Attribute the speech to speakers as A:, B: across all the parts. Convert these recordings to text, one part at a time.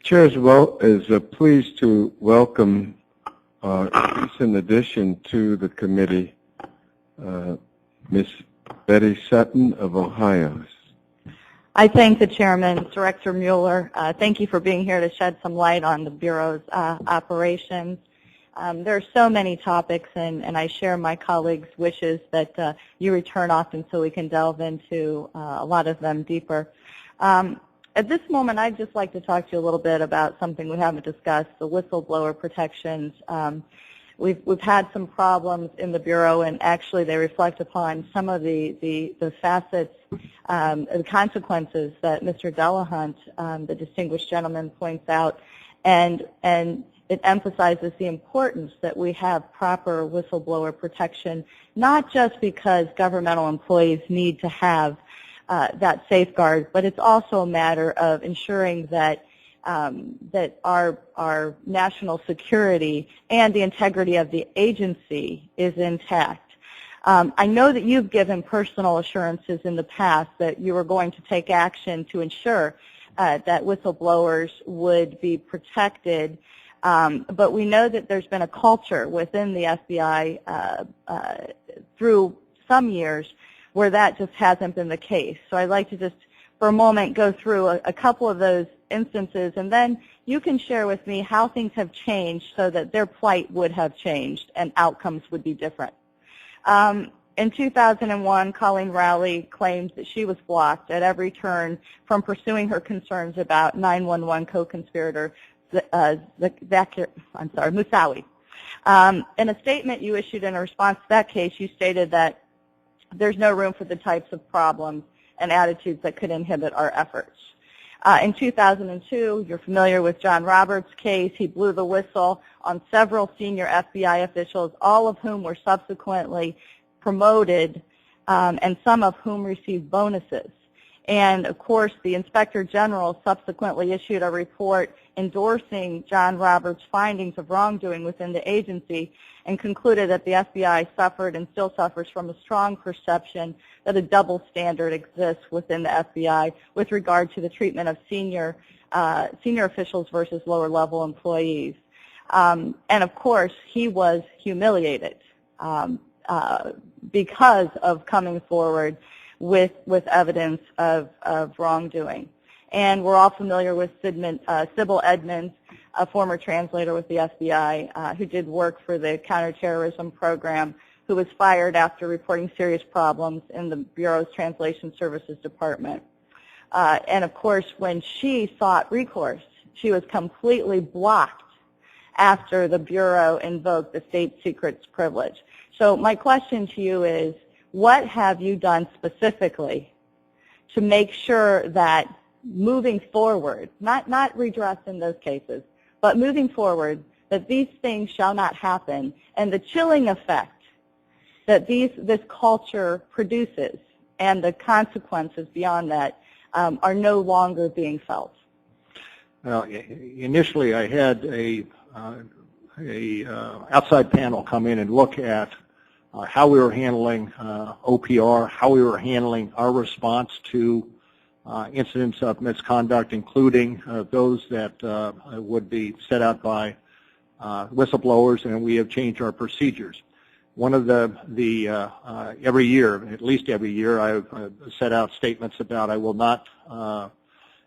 A: Chair is pleased to welcome a recent addition to the committee, Ms. Betty Sutton of Ohio.
B: I thank the Chairman, Director Mueller. Thank you for being here to shed some light on the Bureau's operations. There are so many topics, and I share my colleagues' wishes that you return often so we can delve into a lot of them deeper. At this moment, I'd just like to talk to you a little bit about something we haven't discussed, the whistleblower protections. We've had some problems in the Bureau, and actually they reflect upon some of the facets, the consequences that Mr. Delahunt, the distinguished gentleman, points out, and it emphasizes the importance that we have proper whistleblower protection, not just because governmental employees need to have that safeguard, but it's also a matter of ensuring that that our national security and the integrity of the agency is intact. I know that you've given personal assurances in the past that you were going to take action to ensure that whistleblowers would be protected, but we know that there's been a culture within the FBI through some years where that just hasn't been the case. So I'd like to just, for a moment, go through a couple of those instances, and then you can share with me how things have changed so that their plight would have changed and outcomes would be different. In 2001, Colleen Rowley claimed that she was blocked at every turn from pursuing her concerns about 911 co-conspirator Musawi. In a statement you issued in response to that case, you stated that there's no room for the types of problems and attitudes that could inhibit our efforts. In 2002, you're familiar with John Roberts' case. He blew the whistle on several senior FBI officials, all of whom were subsequently promoted, and some of whom received bonuses. And, of course, the Inspector General subsequently issued a report endorsing John Roberts' findings of wrongdoing within the agency and concluded that the FBI suffered and still suffers from a strong perception that a double standard exists within the FBI with regard to the treatment of senior officials versus lower-level employees. And, of course, he was humiliated because of coming forward with evidence of wrongdoing. And we're all familiar with Sibel Edmonds, a former translator with the FBI who did work for the counterterrorism program, who was fired after reporting serious problems in the Bureau's Translation Services Department. And, of course, when she sought recourse, she was completely blocked after the Bureau invoked the state secrets privilege. So my question to you is, what have you done specifically to make sure that moving forward, not redress in those cases, but moving forward, that these things shall not happen, and the chilling effect that this culture produces and the consequences beyond that are no longer being felt?
C: Well, initially I had a outside panel come in and look at how we were handling OPR, how we were handling our response to incidents of misconduct, including those that would be set out by whistleblowers, and we have changed our procedures. One of every year, at least every year, I've set out statements about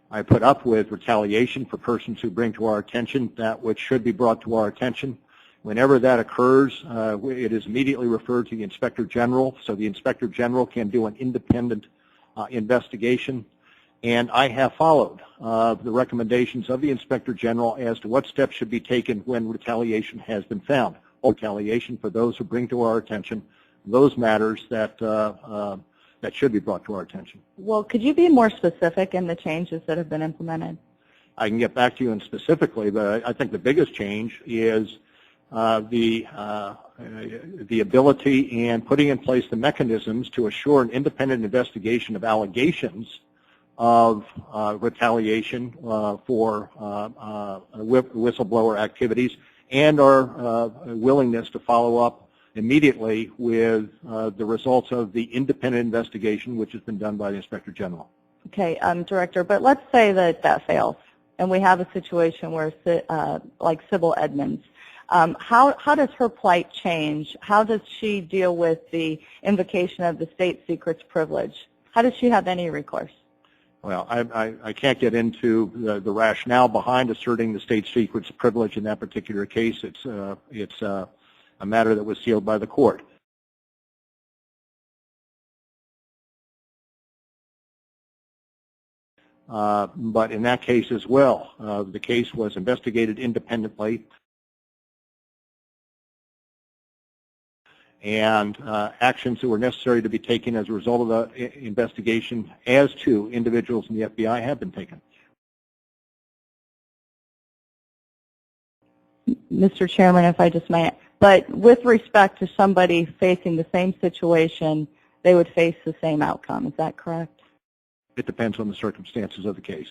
C: I put up with retaliation for persons who bring to our attention that which should be brought to our attention. Whenever that occurs, it is immediately referred to the Inspector General, so the Inspector General can do an independent investigation. And I have followed the recommendations of the Inspector General as to what steps should be taken when retaliation has been found. Retaliation for those who bring to our attention those matters that should be brought to our attention.
B: Well, could you be more specific in the changes that have been implemented?
C: I can get back to you in specifically, but I think the biggest change is the ability and putting in place the mechanisms to assure an independent investigation of allegations of retaliation for whistleblower activities, and our willingness to follow up immediately with the results of the independent investigation which has been done by the Inspector General.
B: Okay, Director, but let's say that fails. and we have a situation where, like Sibel Edmonds, how does her plight change? How does she deal with the invocation of the state secrets privilege? How does she have any recourse?
C: Well, I can't get into the rationale behind asserting the state secrets privilege in that particular case. It's a matter that was sealed by the court. But in that case as well, the case was investigated independently, and actions that were necessary to be taken as a result of the investigation as to individuals in the FBI have been taken.
B: Mr. Chairman, if I just may, but with respect to somebody facing the same situation, they would face the same outcome. Is that correct?
C: It depends on the circumstances of the case.